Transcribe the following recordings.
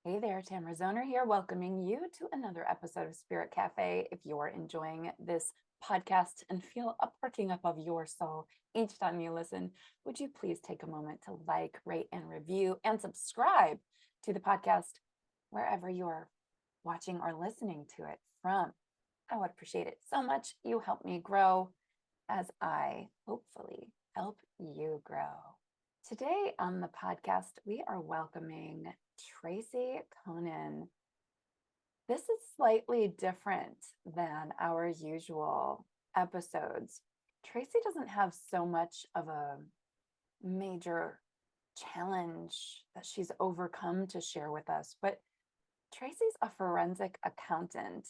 Hey there, Tamara Zoner here, welcoming you to another episode of Spirit Cafe. If you're enjoying this podcast and feel a perking up of your soul each time you listen, would you please take a moment to like, rate, and review and subscribe to the podcast wherever you're watching or listening to it from? I would appreciate it so much. You help me grow as I hopefully help you grow. Today on the podcast, we are welcoming Tracy Coenen. This is slightly different than our usual episodes. Tracy doesn't have so much of a major challenge that she's overcome to share with us, but Tracy's a forensic accountant,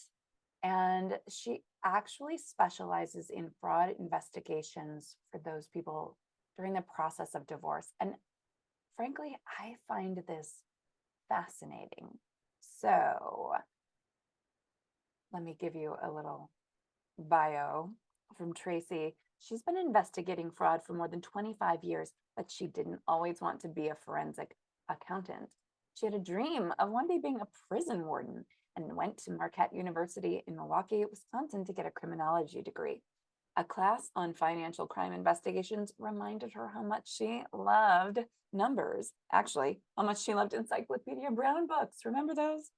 and she actually specializes in fraud investigations for those people during the process of divorce. And frankly, I find this fascinating. So let me give you a little bio from Tracy. She's been investigating fraud for more than 25 years, but she didn't always want to be a forensic accountant. She had a dream of one day being a prison warden and went to Marquette University in Milwaukee, Wisconsin to get a criminology degree. A class on financial crime investigations reminded her how much she loved numbers. Actually, how much she loved Encyclopedia Brown books. Remember those?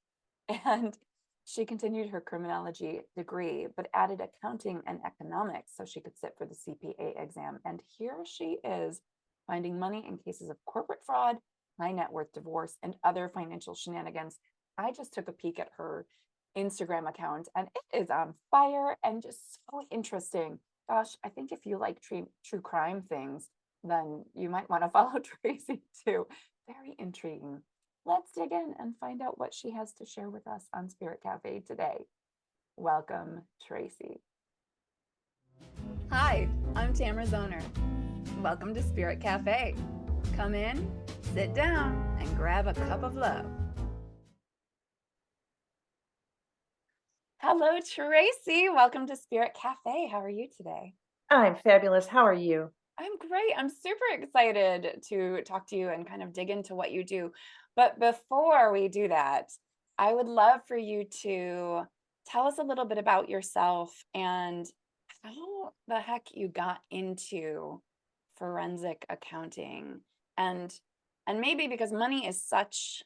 And she continued her criminology degree, but added accounting and economics so she could sit for the CPA exam. And here she is, finding money in cases of corporate fraud, high net worth divorce, and other financial shenanigans. I just took a peek at her Instagram account and it is on fire and just so interesting. Gosh, I think if you like true crime things, then you might want to follow Tracy too. Very intriguing. Let's dig in and find out what she has to share with us on Spirit Cafe today. Welcome, Tracy. Hi, I'm Tamara Zoner. Welcome to Spirit Cafe. Come in, sit down, and grab a cup of love. Hello, Tracy. Welcome to Spirit Cafe. How are you today? I'm fabulous. How are you? I'm great. I'm super excited to talk to you and kind of dig into what you do. But before we do that, I would love for you to tell us a little bit about yourself and how the heck you got into forensic accounting. And maybe because money is such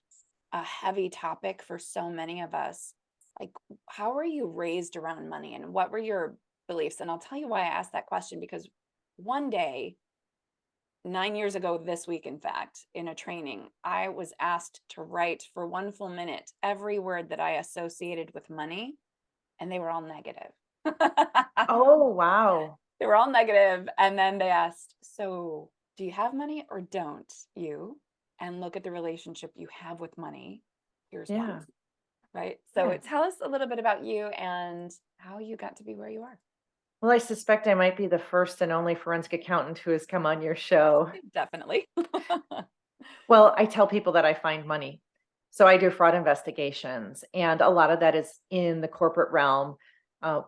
a heavy topic for so many of us, like how were you raised around money and what were your beliefs? And I'll tell you why I asked that question, because one day, 9 years ago this week, in fact, in a training, I was asked to write for 1 full minute every word that I associated with money, and they were all negative. Oh, wow. They were all negative. And then they asked, so do you have money or don't you? And look at the relationship you have with money. Here's Yeah. one, right? So Yeah. tell us a little bit about you and how you got to be where you are. Well, I suspect I might be the first and only forensic accountant who has come on your show. Definitely. Well, I tell people that I find money. So I do fraud investigations, and a lot of that is in the corporate realm,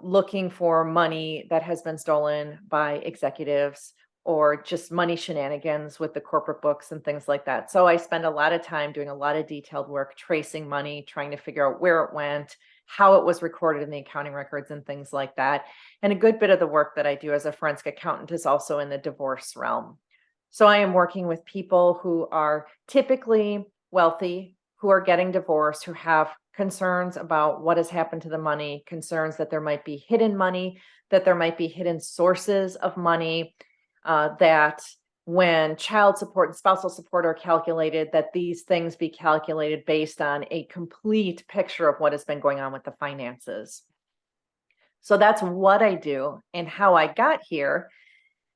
looking for money that has been stolen by executives or just money shenanigans with the corporate books and things like that. So I spend a lot of time doing a lot of detailed work, tracing money, trying to figure out where it went, how it was recorded in the accounting records and things like that. And a good bit of the work that I do as a forensic accountant is also in the divorce realm. So I am working with people who are typically wealthy, who are getting divorced, who have concerns about what has happened to the money, concerns that there might be hidden money, that there might be hidden sources of money, that when child support and spousal support are calculated, that these things be calculated based on a complete picture of what has been going on with the finances. So that's what I do. And how I got here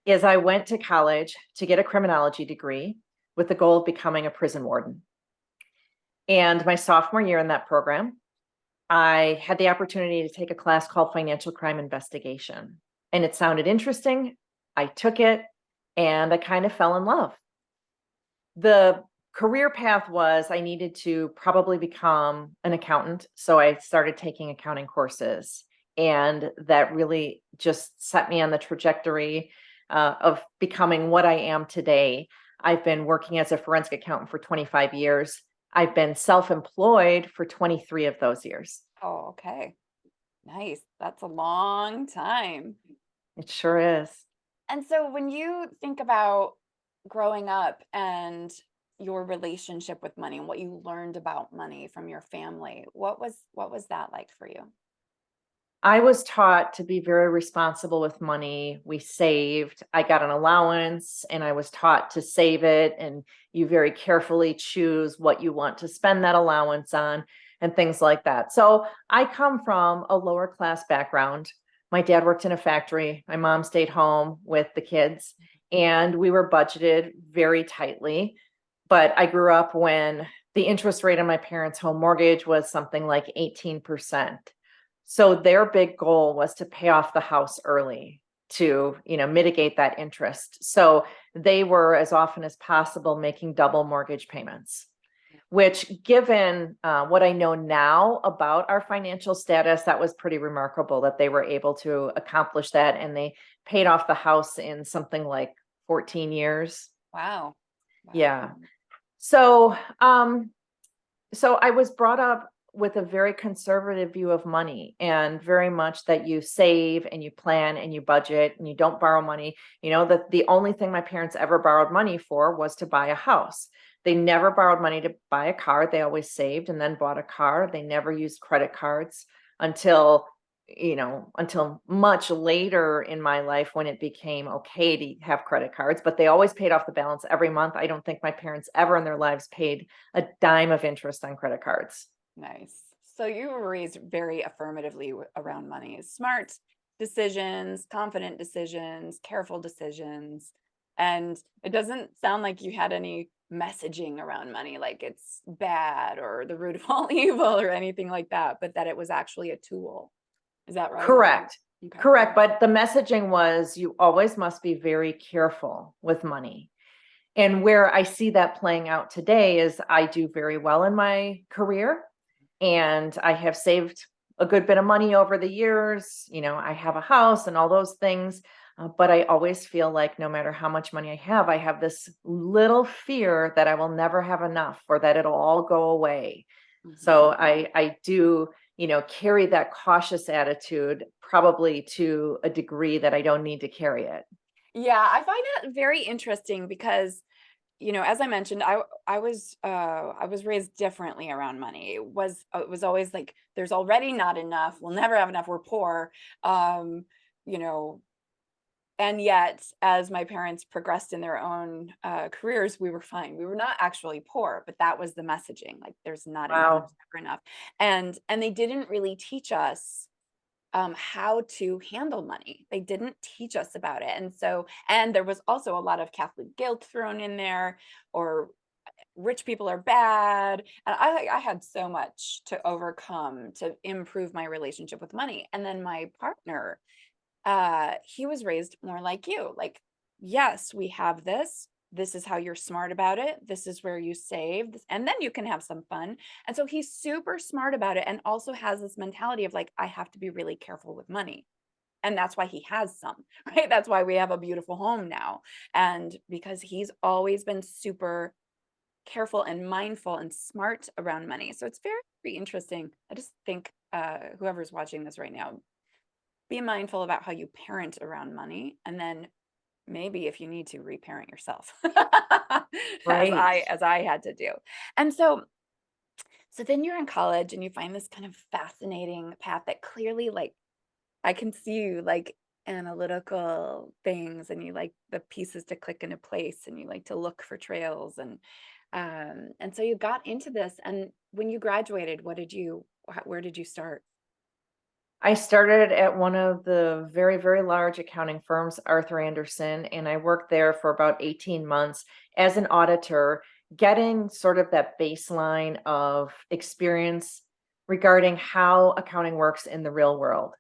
is I went to college to get a criminology degree with the goal of becoming a prison warden. And my sophomore year in that program, I had the opportunity to take a class called Financial Crime Investigation. And it sounded interesting. I took it and I kind of fell in love. The career path was I needed to probably become an accountant. So I started taking accounting courses. And that really just set me on the trajectory of becoming what I am today. I've been working as a forensic accountant for 25 years. I've been self-employed for 23 of those years. Oh, okay. Nice. That's a long time. It sure is. And so when you think about growing up and your relationship with money and what you learned about money from your family, what was that like for you? I was taught to be very responsible with money. We saved. I got an allowance and I was taught to save it. And you very carefully choose what you want to spend that allowance on and things like that. So I come from a lower class background. My dad worked in a factory. My mom stayed home with the kids, and we were budgeted very tightly. But I grew up when the interest rate on my parents' home mortgage was something like 18%. So their big goal was to pay off the house early to, mitigate that interest. So they were, as often as possible, making double mortgage payments, which, given what I know now about our financial status, that was pretty remarkable that they were able to accomplish that. And they paid off the house in something like 14 years. Wow. Yeah. So, so I was brought up with a very conservative view of money, and very much that you save and you plan and you budget and you don't borrow money. That the only thing my parents ever borrowed money for was to buy a house. They never borrowed money to buy a car. They always saved and then bought a car. They never used credit cards until much later in my life, when it became okay to have credit cards, but they always paid off the balance every month. I don't think my parents ever in their lives paid a dime of interest on credit cards. Nice. So you were raised very affirmatively around money. Smart decisions, confident decisions, careful decisions. And it doesn't sound like you had any messaging around money, like it's bad or the root of all evil or anything like that, but that it was actually a tool. Is that right? Correct. Okay. Correct. But the messaging was, you always must be very careful with money. And where I see that playing out today is I do very well in my career, and I have saved a good bit of money over the years. I have a house and all those things. But I always feel like no matter how much money I have this little fear that I will never have enough, or that it'll all go away. So I do, carry that cautious attitude, probably to a degree that I don't need to carry it. Yeah, I find it very interesting because, as I mentioned, I was raised differently around money. It was always like there's already not enough. We'll never have enough. We're poor. You know, and yet, as my parents progressed in their own careers, we were fine. We were not actually poor, but that was the messaging. Like there's not enough, Wow. there's never enough. And they didn't really teach us how to handle money. They didn't teach us about it. And there was also a lot of Catholic guilt thrown in there, or rich people are bad. And I had so much to overcome to improve my relationship with money. And then my partner, he was raised more like you. Like, yes, we have this. This is how you're smart about it. This is where you save, and then you can have some fun. And so he's super smart about it, and also has this mentality of like, I have to be really careful with money. And that's why he has some, right? That's why we have a beautiful home now. And because he's always been super careful and mindful and smart around money. So it's very, very interesting. I just think whoever's watching this right now, be mindful about how you parent around money, and then maybe if you need to, reparent yourself as Right. I had to do. And so then you're in college and you find this kind of fascinating path that clearly, like, I can see you like analytical things, and you like the pieces to click into place, and you like to look for trails, and so you got into this. And when you graduated, where did you start? I started at one of the very, very large accounting firms, Arthur Anderson, and I worked there for about 18 months as an auditor, getting sort of that baseline of experience regarding how accounting works in the real world.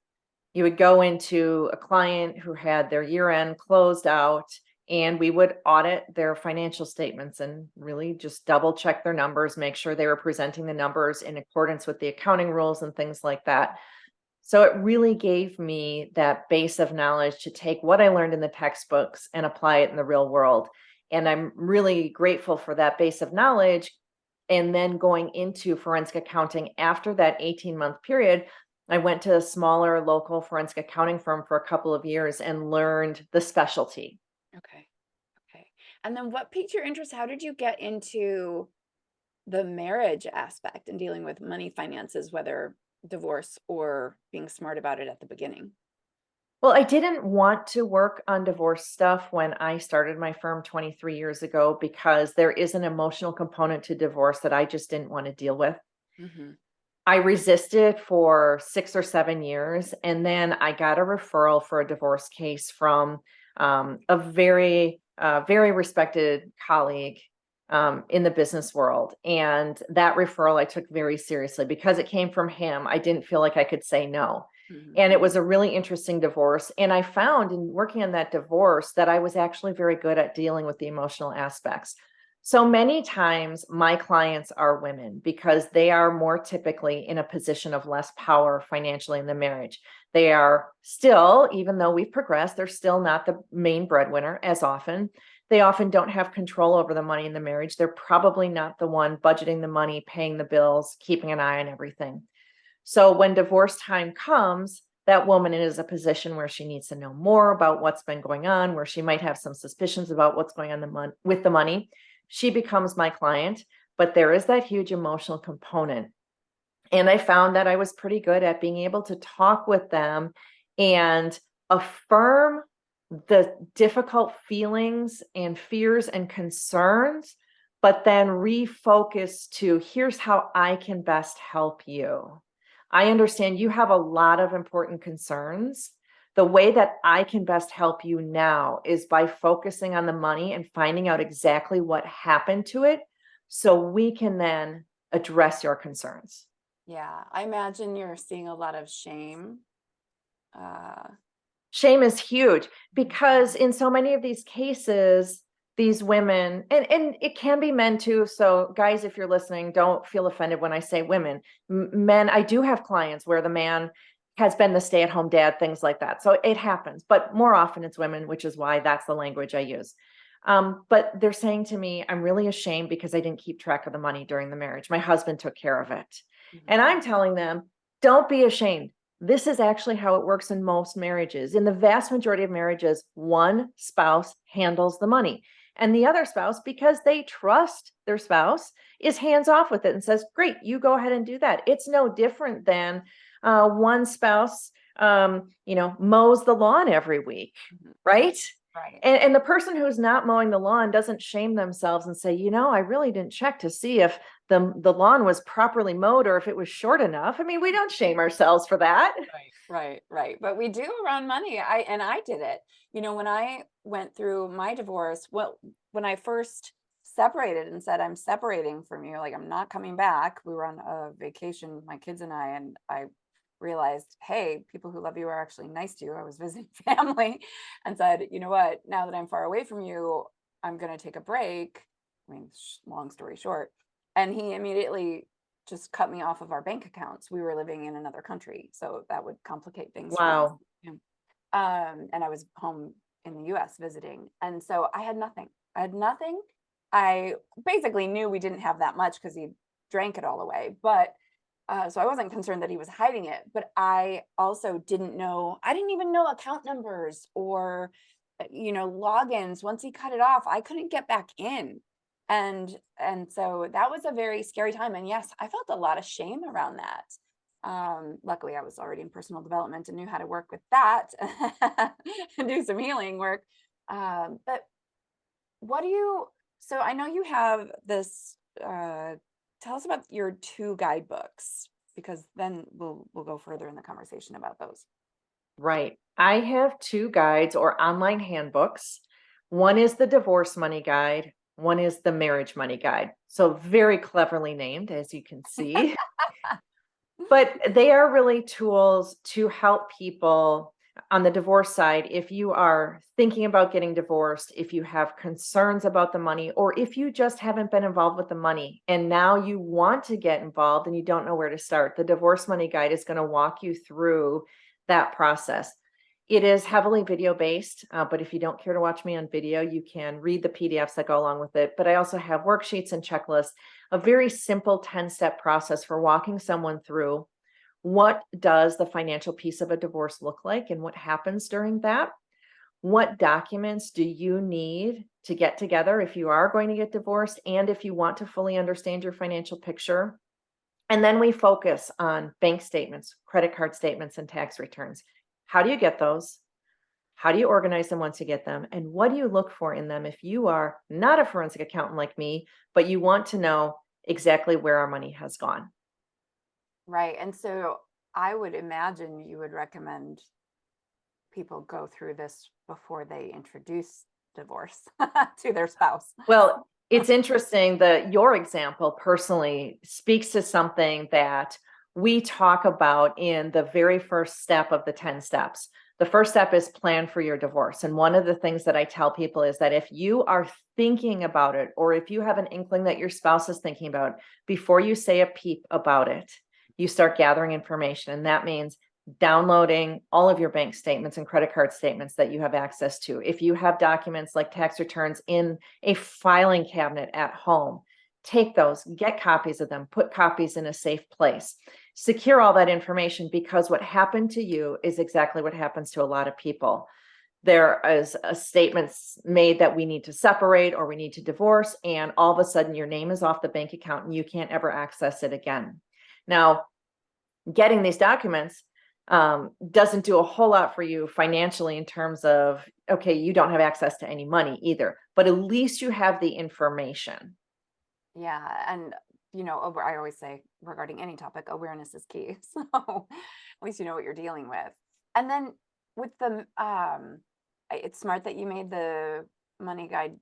You would go into a client who had their year end closed out, and we would audit their financial statements and really just double check their numbers, make sure they were presenting the numbers in accordance with the accounting rules and things like that. So it really gave me that base of knowledge to take what I learned in the textbooks and apply it in the real world. And I'm really grateful for that base of knowledge, and then going into forensic accounting after that 18-month period, I went to a smaller local forensic accounting firm for a couple of years and learned the specialty. Okay. Okay. And then what piqued your interest? How did you get into the marriage aspect and dealing with money, finances, whether divorce or being smart about it at the beginning? Well, I didn't want to work on divorce stuff when I started my firm 23 years ago because there is an emotional component to divorce that I just didn't want to deal with. Mm-hmm. I resisted for 6 or 7 years, and then I got a referral for a divorce case from a very respected colleague in the business world. And that referral I took very seriously because it came from him. I didn't feel like I could say no. Mm-hmm. And it was a really interesting divorce. And I found in working on that divorce that I was actually very good at dealing with the emotional aspects. So many times my clients are women because they are more typically in a position of less power financially in the marriage. They are still, even though we've progressed, they're still not the main breadwinner as often. They often don't have control over the money in the marriage. They're probably not the one budgeting the money, paying the bills, keeping an eye on everything. So when divorce time comes, that woman is a position where she needs to know more about what's been going on, where she might have some suspicions about what's going on with the money. She becomes my client, but there is that huge emotional component. And I found that I was pretty good at being able to talk with them and affirm the difficult feelings and fears and concerns, but then refocus to here's how I can best help you. I understand you have a lot of important concerns. The way that I can best help you now is by focusing on the money and finding out exactly what happened to it so we can then address your concerns. Yeah, I imagine you're seeing a lot of shame. Uh, Shame is huge because in so many of these cases, these women, and it can be men too. So guys, if you're listening, don't feel offended when I say women. Men, I do have clients where the man has been the stay-at-home dad, things like that. So it happens, but more often it's women, which is why that's the language I use. But they're saying to me, I'm really ashamed because I didn't keep track of the money during the marriage. My husband took care of it. And I'm telling them, don't be ashamed. This is actually how it works in most marriages. In the vast majority of marriages, one spouse handles the money. And the other spouse, because they trust their spouse, is hands off with it and says, great, you go ahead and do that. It's no different than one spouse, mows the lawn every week, right? right. And the person who's not mowing the lawn doesn't shame themselves and say, I really didn't check to see if the lawn was properly mowed or if it was short enough. I mean, we don't shame ourselves for that. Right. But we do around money. I did it. When I went through my divorce, well, when I first separated and said, I'm separating from you, like I'm not coming back. We were on a vacation, my kids and I realized, hey, people who love you are actually nice to you. I was visiting family and said, you know what, now that I'm far away from you, I'm going to take a break. I mean, long story short. And he immediately just cut me off of our bank accounts. We were living in another country, so that would complicate things for us. Wow. And I was home in the US visiting. And so I had nothing. I basically knew we didn't have that much because he drank it all away. But so I wasn't concerned that he was hiding it. But I also didn't even know account numbers or, logins. Once he cut it off, I couldn't get back in. And so that was a very scary time. And yes, I felt a lot of shame around that. Luckily, I was already in personal development and knew how to work with that and do some healing work. But so I know you have this, tell us about your 2 guidebooks, because then we'll go further in the conversation about those. Right. I have 2 guides or online handbooks. One is the divorce money guide. One is the marriage money guide. So very cleverly named, as you can see. But they are really tools to help people on the divorce side. If you are thinking about getting divorced, if you have concerns about the money, or if you just haven't been involved with the money and now you want to get involved and you don't know where to start, the divorce money guide is going to walk you through that process. It is heavily video based, but if you don't care to watch me on video, you can read the PDFs that go along with it. But I also have worksheets and checklists, a very simple 10-step process for walking someone through what does the financial piece of a divorce look like and what happens during that. What documents do you need to get together if you are going to get divorced and if you want to fully understand your financial picture? And then we focus on bank statements, credit card statements, and tax returns. How do you get those? How do you organize them once you get them? And what do you look for in them if you are not a forensic accountant like me, but you want to know exactly where our money has gone? Right. And so I would imagine you would recommend people go through this before they introduce divorce to their spouse. Well, it's interesting that your example personally speaks to something that we talk about in the very first step of the 10 steps. The first step is plan for your divorce. And one of the things that I tell people is that if you are thinking about it, or if you have an inkling that your spouse is thinking about it, before you say a peep about it, you start gathering information. And that means downloading all of your bank statements and credit card statements that you have access to. If you have documents like tax returns in a filing cabinet at home, take those, get copies of them, put copies in a safe place, secure all that information, because what happened to you is exactly what happens to a lot of people. There is a statement made that we need to separate or we need to divorce, and all of a sudden your name is off the bank account and you can't ever access it again. Now, getting these documents doesn't do a whole lot for you financially in terms of, okay, you don't have access to any money either, but at least you have the information. Yeah. And, I always say regarding any topic, awareness is key. So at least you know what you're dealing with. And then with the, it's smart that you made the money guide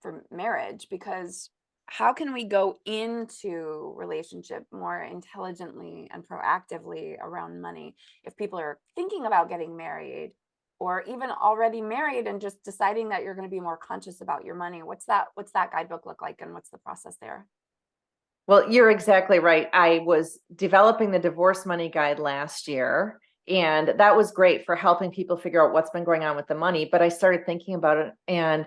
for marriage, because how can we go into relationship more intelligently and proactively around money if people are thinking about getting married, or even already married and just deciding that you're going to be more conscious about your money? What's that guidebook look like, and what's the process there? Well, you're exactly right. I was developing the divorce money guide last year, and that was great for helping people figure out what's been going on with the money. But I started thinking about it, and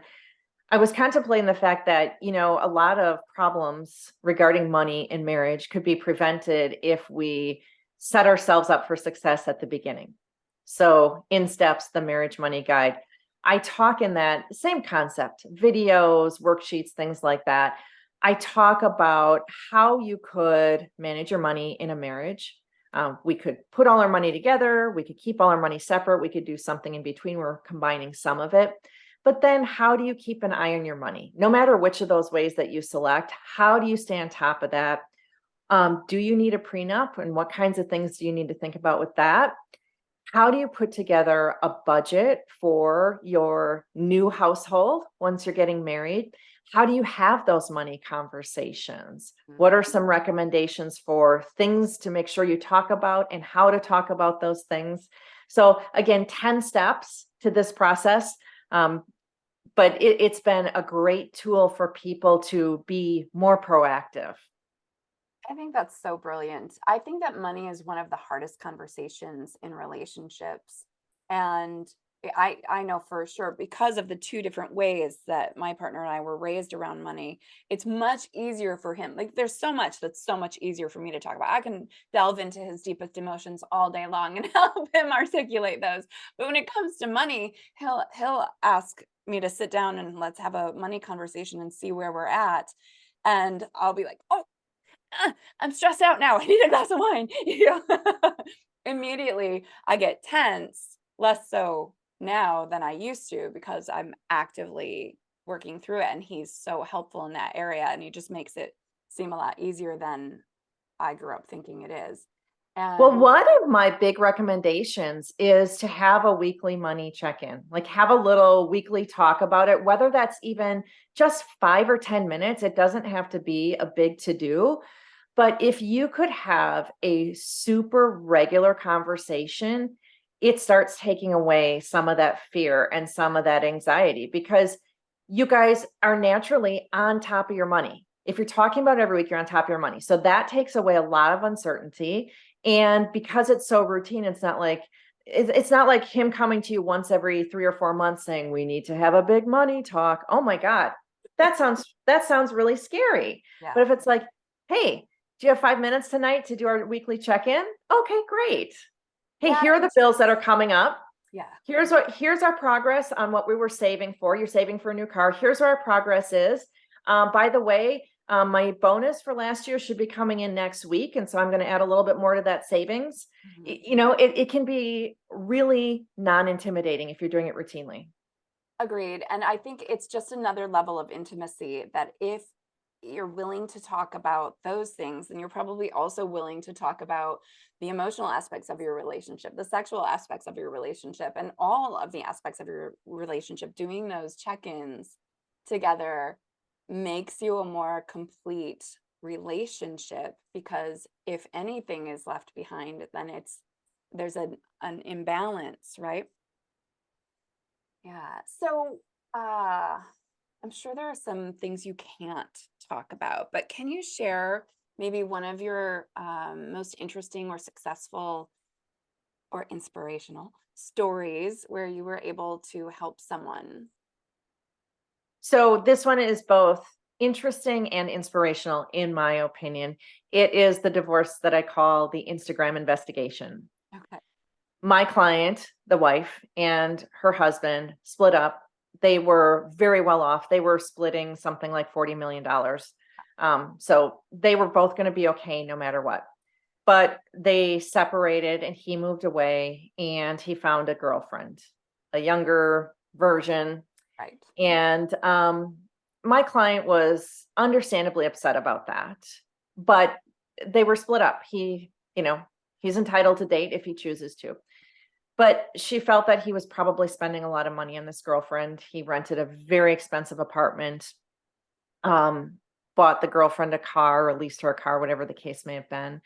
I was contemplating the fact that, a lot of problems regarding money in marriage could be prevented if we set ourselves up for success at the beginning. So in steps, the marriage money guide, I talk in that same concept, videos, worksheets, things like that. I talk about how you could manage your money in a marriage. We could put all our money together. We could keep all our money separate. We could do something in between. We're combining some of it. But then how do you keep an eye on your money? No matter which of those ways that you select, how do you stay on top of that? Do you need a prenup, and what kinds of things do you need to think about with that? How do you put together a budget for your new household once you're getting married? How do you have those money conversations? What are some recommendations for things to make sure you talk about and how to talk about those things? So again, 10 steps to this process. But it's been a great tool for people to be more proactive. I think that's so brilliant. I think that money is one of the hardest conversations in relationships. And I know for sure, because of the two different ways that my partner and I were raised around money, it's much easier for him. Like, there's so much that's so much easier for me to talk about. I can delve into his deepest emotions all day long and help him articulate those. But when it comes to money, he'll ask me to sit down and let's have a money conversation and see where we're at. And I'll be like, oh, I'm stressed out now. I need a glass of wine. Immediately I get tense, less so now than I used to, because I'm actively working through it. And he's so helpful in that area. And he just makes it seem a lot easier than I grew up thinking it is. Well, And one of my big recommendations is to have a weekly money check-in, like have a little weekly talk about it, whether that's even just 5 or 10 minutes. It doesn't have to be a big to-do. But if you could have a super regular conversation, it starts taking away some of that fear and some of that anxiety, because you guys are naturally on top of your money. If you're talking about it every week, you're on top of your money. So that takes away a lot of uncertainty. And because it's so routine, it's not like it's not like him coming to you once every 3 or 4 months saying, we need to have a big money talk. Oh my God, that sounds really scary. Yeah. But if it's like, hey, do you have 5 minutes tonight to do our weekly check-in? Okay, great. Hey, Yeah, here are the bills that are coming up. Yeah. Here's our progress on what we were saving for. You're saving for a new car. Here's where our progress is. By the way, my bonus for last year should be coming in next week. And so I'm going to add a little bit more to that savings. Mhm. It can be really non-intimidating if you're doing it routinely. Agreed. And I think it's just another level of intimacy that if you're willing to talk about those things, then you're probably also willing to talk about the emotional aspects of your relationship, the sexual aspects of your relationship, and all of the aspects of your relationship. Doing those check-ins together makes you a more complete relationship, because if anything is left behind, then there's an imbalance, right? Yeah. So, I'm sure there are some things you can't talk about, but can you share maybe one of your most interesting or successful or inspirational stories where you were able to help someone? So this one is both interesting and inspirational, in my opinion. It is the divorce that I call the Instagram investigation. Okay. My client, the wife, and her husband split up. They were very well off. They were splitting something like $40 million. So they were both going to be okay no matter what. But they separated and he moved away and he found a girlfriend, a younger version. Right. And my client was understandably upset about that. But they were split up. He's entitled to date if he chooses to. But she felt that he was probably spending a lot of money on this girlfriend. He rented a very expensive apartment, bought the girlfriend a car or leased her a car, whatever the case may have been.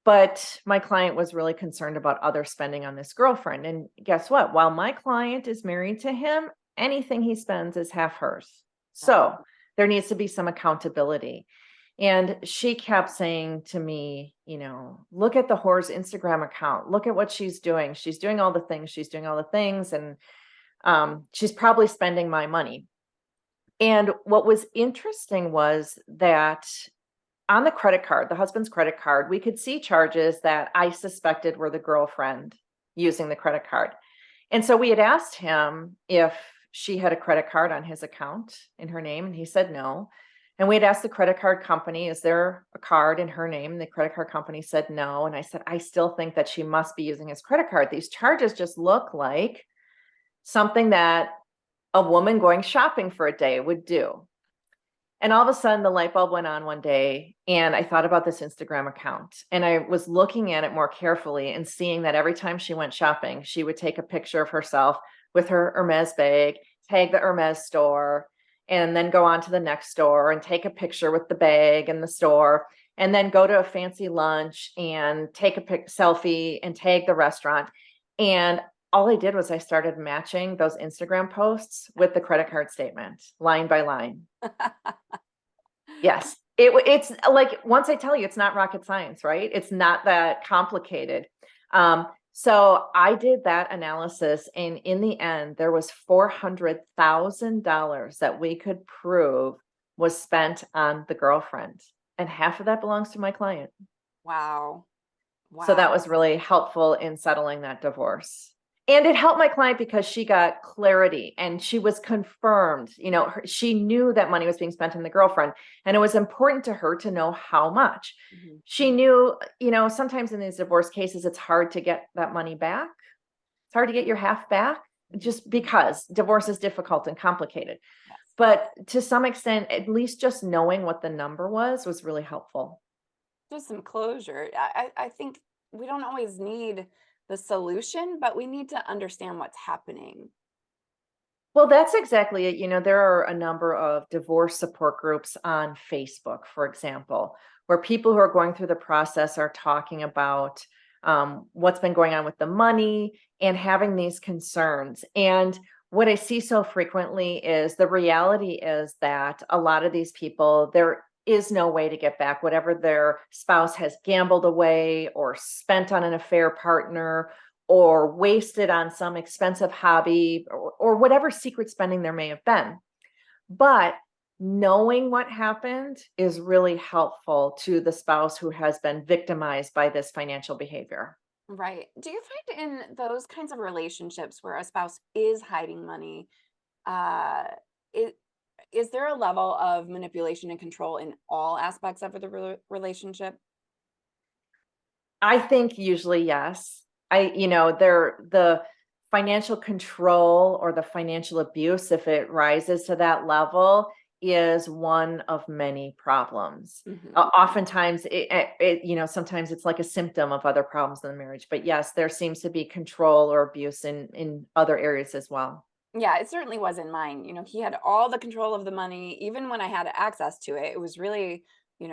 But my client was really concerned about other spending on this girlfriend. And guess what? While my client is married to him, anything he spends is half hers. So there needs to be some accountability. And she kept saying to me, look at the whore's Instagram account. Look at what she's doing. She's doing all the things. She's doing all the things. And she's probably spending my money. And what was interesting was that on the credit card, the husband's credit card, we could see charges that I suspected were the girlfriend using the credit card. And so we had asked him if she had a credit card on his account in her name, and he said no. And we had asked the credit card company, is there a card in her name? And the credit card company said no. And I said, I still think that she must be using his credit card. These charges just look like something that a woman going shopping for a day would do. And all of a sudden the light bulb went on one day and I thought about this Instagram account and I was looking at it more carefully and seeing that every time she went shopping, she would take a picture of herself with her Hermes bag, tag the Hermes store, and then go on to the next store and take a picture with the bag and the store, and then go to a fancy lunch and take a selfie and tag the restaurant. And all I did was I started matching those Instagram posts with the credit card statement, line by line. Yes. It's like, once I tell you, it's not rocket science, right? It's not that complicated. So I did that analysis, and in the end, there was $400,000 that we could prove was spent on the girlfriend, and half of that belongs to my client. Wow. So that Wow. was really helpful in settling that divorce. And it helped my client because she got clarity and she was confirmed, she knew that money was being spent on the girlfriend, and it was important to her to know how much. Mhm. She knew, sometimes in these divorce cases, it's hard to get that money back. It's hard to get your half back just because divorce is difficult and complicated. Yes. But to some extent, at least just knowing what the number was really helpful. Just some closure. I think we don't always need the solution, but we need to understand what's happening. Well, that's exactly it. There are a number of divorce support groups on Facebook, for example, where people who are going through the process are talking about what's been going on with the money and having these concerns. And what I see so frequently is the reality is that a lot of these people, there is no way to get back whatever their spouse has gambled away or spent on an affair partner or wasted on some expensive hobby or whatever secret spending there may have been. But knowing what happened is really helpful to the spouse who has been victimized by this financial behavior. Right. Do you find in those kinds of relationships where a spouse is hiding money, uh, it, is there a level of manipulation and control in all aspects of the relationship? I think usually yes. The financial control or the financial abuse, if it rises to that level, is one of many problems. Hmm. Oftentimes, sometimes it's like a symptom of other problems in the marriage. But yes, there seems to be control or abuse in other areas as well. Yeah, it certainly was in mine. He had all the control of the money, even when I had access to it. It was really,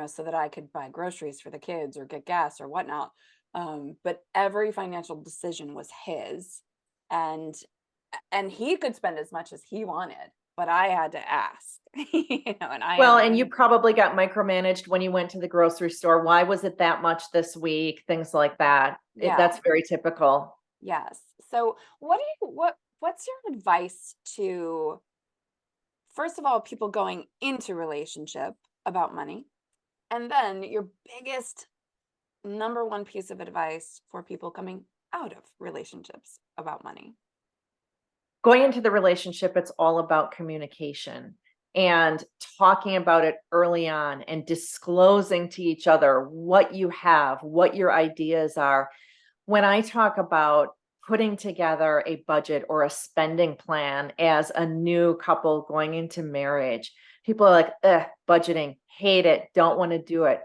so that I could buy groceries for the kids or get gas or whatnot. But every financial decision was his, and and he could spend as much as he wanted, but I had to ask, and I had Well, to and you be, probably got micromanaged when you went to the grocery store. Why was it that much this week? Things like that. yeah, That's very typical. yes. So, what's your advice to, first of all, people going into relationship about money? And then your biggest number one piece of advice for people coming out of relationships about money. Going into the relationship, it's all about communication and talking about it early on and disclosing to each other what you have, what your ideas are. When I talk about putting together a budget or a spending plan as a new couple going into marriage, people are like, budgeting, hate it, don't want to do it.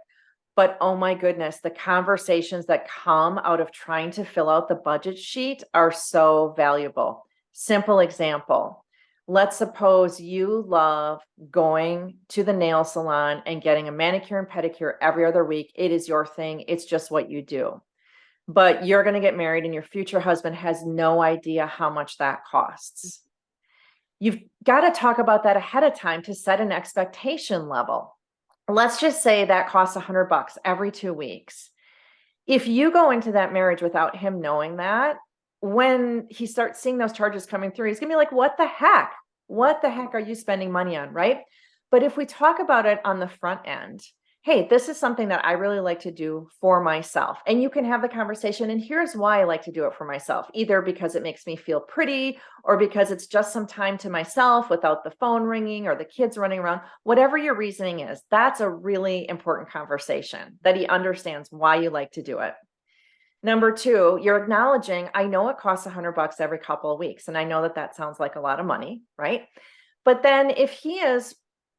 But oh my goodness, the conversations that come out of trying to fill out the budget sheet are so valuable. Simple example. Let's suppose you love going to the nail salon and getting a manicure and pedicure every other week. It is your thing. It's just what you do. But you're going to get married and your future husband has no idea how much that costs. You've got to talk about that ahead of time to set an expectation level. Let's just say that costs $100 every 2 weeks. If you go into that marriage without him knowing that, when he starts seeing those charges coming through, he's gonna be like, what the heck? What the heck are you spending money on? Right. But if we talk about it on the front end, hey, this is something that I really like to do for myself. And you can have the conversation. And here's why I like to do it for myself, either because it makes me feel pretty or because it's just some time to myself without the phone ringing or the kids running around. Whatever your reasoning is, that's a really important conversation that he understands why you like to do it. Number two, you're acknowledging, I know it costs $100 every couple of weeks. And I know that that sounds like a lot of money, right? But then if he is,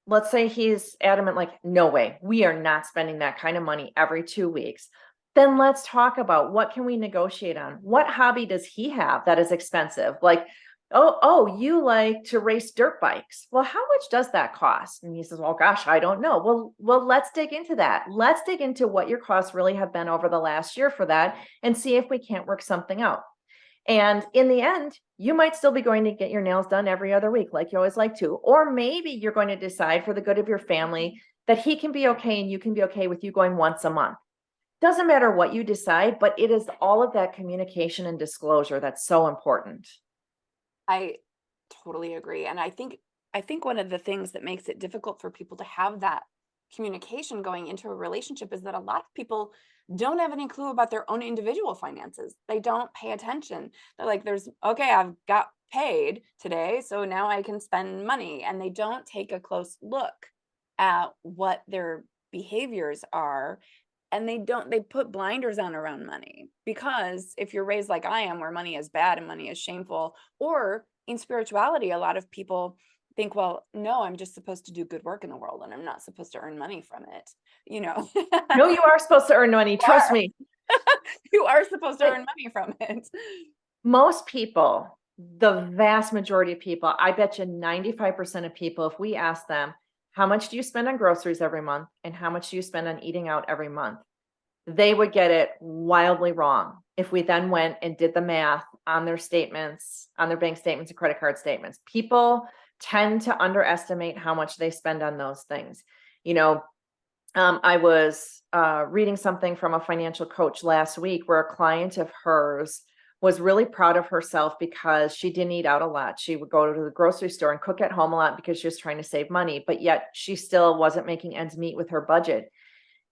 let's say he's adamant, like, no way, we are not spending that kind of money every 2 weeks. Then let's talk about what can we negotiate on? What hobby does he have that is expensive? Like, oh, you like to race dirt bikes. Well, how much does that cost? And he says, well, gosh, I don't know. Well, let's dig into that. Let's dig into what your costs really have been over the last year for that and see if we can't work something out. And in the end, you might still be going to get your nails done every other week, like you always like to. Or maybe you're going to decide for the good of your family that he can be okay and you can be okay with you going once a month. Doesn't matter what you decide, but it is all of that communication and disclosure that's so important. I totally agree. And I think one of the things that makes it difficult for people to have that communication going into a relationship is that a lot of people don't have any clue about their own individual finances. They don't pay attention. They're like, there's, okay, I've got paid today, so now I can spend money. And they don't take a close look at what their behaviors are. And they put blinders on around money, because if you're raised like I am, where money is bad and money is shameful, or in spirituality, a lot of people think, well, no, I'm just supposed to do good work in the world and I'm not supposed to earn money from it. You know, No, you are supposed to earn money. you Trust are. me. You are supposed to But earn money from it. most people, the vast majority of people, I bet you 95% of people, if we ask them, how much do you spend on groceries every month? And how much do you spend on eating out every month? They would get it wildly wrong if we then went and did the math on their statements, on their bank statements and credit card statements. People tend to underestimate how much they spend on those things. You know, I was reading something from a financial coach last week where a client of hers was really proud of herself because she didn't eat out a lot. She would go to the grocery store and cook at home a lot because she was trying to save money, but yet she still wasn't making ends meet with her budget.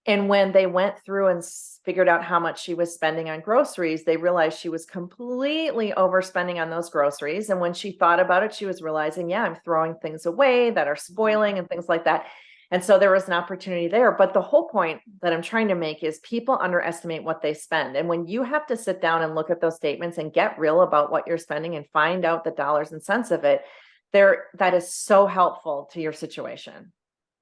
And when they went through and figured out how much she was spending on groceries, they realized she was completely overspending on those groceries. And when she thought about it, she was realizing, yeah, I'm throwing things away that are spoiling and things like that. And so there was an opportunity there. But the whole point that I'm trying to make is people underestimate what they spend. And when you have to sit down and look at those statements and get real about what you're spending and find out the dollars and cents of it, that is so helpful to your situation.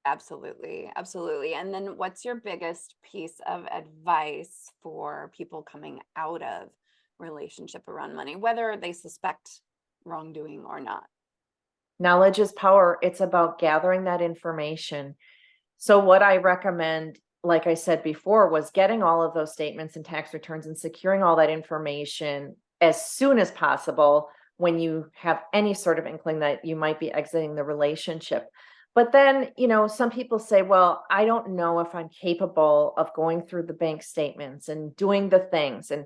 Absolutely. Absolutely. And then what's your biggest piece of advice for people coming out of relationship around money, whether they suspect wrongdoing or not? Knowledge is power. It's about gathering that information. So what I recommend, like I said before, was getting all of those statements and tax returns and securing all that information as soon as possible when you have any sort of inkling that you might be exiting the relationship. But then, some people say, well, I don't know if I'm capable of going through the bank statements and doing the things. And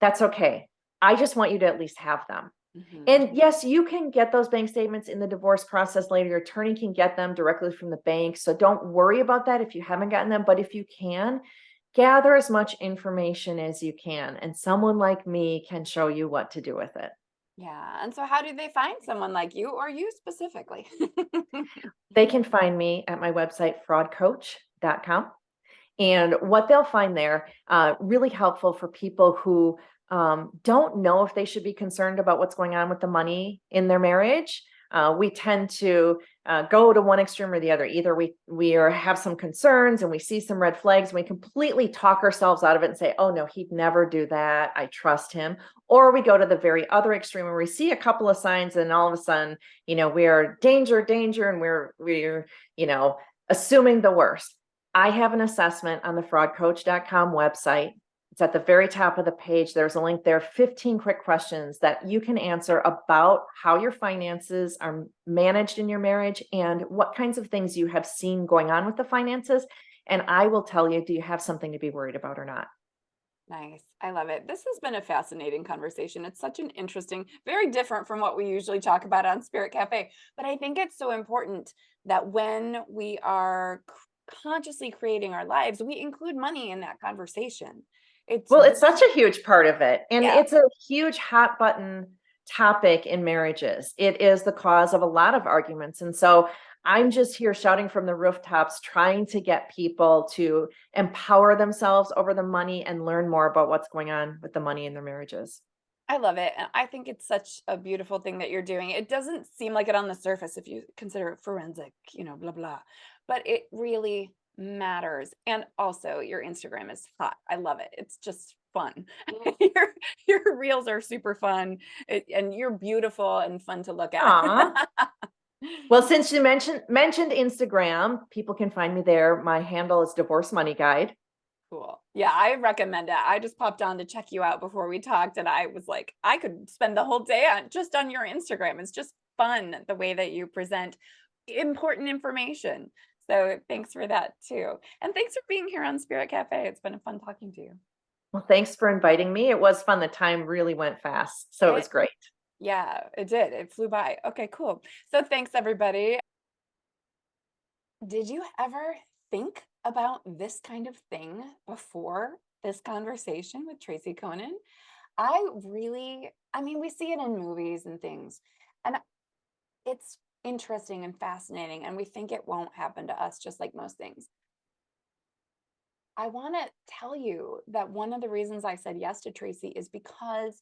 that's okay. I just want you to at least have them. Mhm. And yes, you can get those bank statements in the divorce process later. Your attorney can get them directly from the bank. So don't worry about that if you haven't gotten them. But if you can, gather as much information as you can. And someone like me can show you what to do with it. Yeah. And so how do they find someone like you or you specifically? They can find me at my website, fraudcoach.com. And what they'll find there, really helpful for people who don't know if they should be concerned about what's going on with the money in their marriage. We tend to go to one extreme or the other. Either have some concerns and we see some red flags and we completely talk ourselves out of it and say, oh no, he'd never do that. I trust him. Or we go to the very other extreme where we see a couple of signs and all of a sudden, we are danger, and we're assuming the worst. I have an assessment on the fraudcoach.com website. It's at the very top of the page. There's a link there, 15 quick questions that you can answer about how your finances are managed in your marriage and what kinds of things you have seen going on with the finances. And I will tell you, do you have something to be worried about or not? Nice. I love it. This has been a fascinating conversation. It's such an interesting, very different from what we usually talk about on Spirit Cafe. But I think it's so important that when we are consciously creating our lives, we include money in that conversation. It's Well, it's such a huge part of it. And yeah, it's a huge hot button topic in marriages. It is the cause of a lot of arguments. And so I'm just here shouting from the rooftops, trying to get people to empower themselves over the money and learn more about what's going on with the money in their marriages. I love it. And I think it's such a beautiful thing that you're doing. It doesn't seem like it on the surface if you consider it forensic, blah, blah, but it really matters. And also, your Instagram is hot. I love it. It's just fun. Your reels are super fun, and you're beautiful and fun to look at. Aw. Well, since you mentioned Instagram, people can find me there. My handle is Divorce Money Guide. Cool. Yeah, I recommend it. I just popped on to check you out before we talked, and I was like, I could spend the whole day on your Instagram. It's just fun the way that you present important information. So thanks for that too. And thanks for being here on Spirit Cafe. It's been fun talking to you. Well, thanks for inviting me. It was fun. The time really went fast. So it was It, great. yeah, it did. It flew by. Okay, cool. So thanks everybody. Did you ever think about this kind of thing before this conversation with Tracy Coenen? I mean, we see it in movies and things, and it's interesting and fascinating, and we think it won't happen to us, just like most things. I want to tell you that one of the reasons I said yes to Tracy is because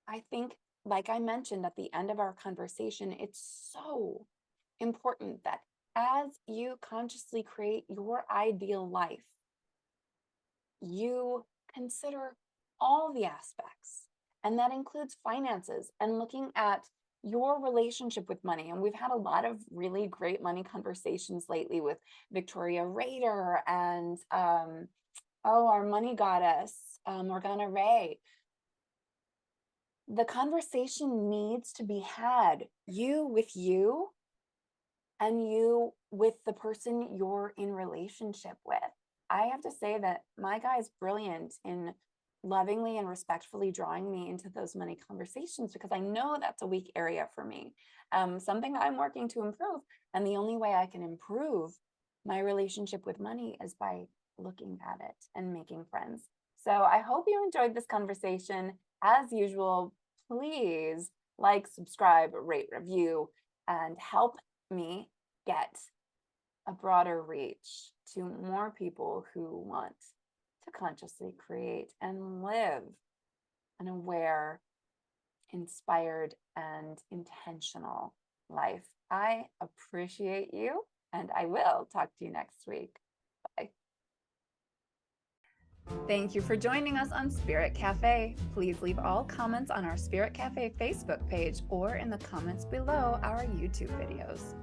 I think, like I mentioned at the end of our conversation, it's so important that as you consciously create your ideal life, you consider all the aspects. And that includes finances and looking at your relationship with money. And we've had a lot of really great money conversations lately with Victoria Rader and our money goddess, Morgana Ray. The conversation needs to be had, you with you and you with the person you're in relationship with. I have to say that my guy is brilliant in lovingly and respectfully drawing me into those money conversations, because I know that's a weak area for me, something that I'm working to improve. And the only way I can improve my relationship with money is by looking at it and making friends. So I hope you enjoyed this conversation. As usual, please like, subscribe, rate, review, and help me get a broader reach to more people who want to consciously create and live an aware, inspired, and intentional life. I appreciate you, and I will talk to you next week. Bye. Thank you for joining us on Spirit Cafe. Please leave all comments on our Spirit Cafe Facebook page or in the comments below our YouTube videos.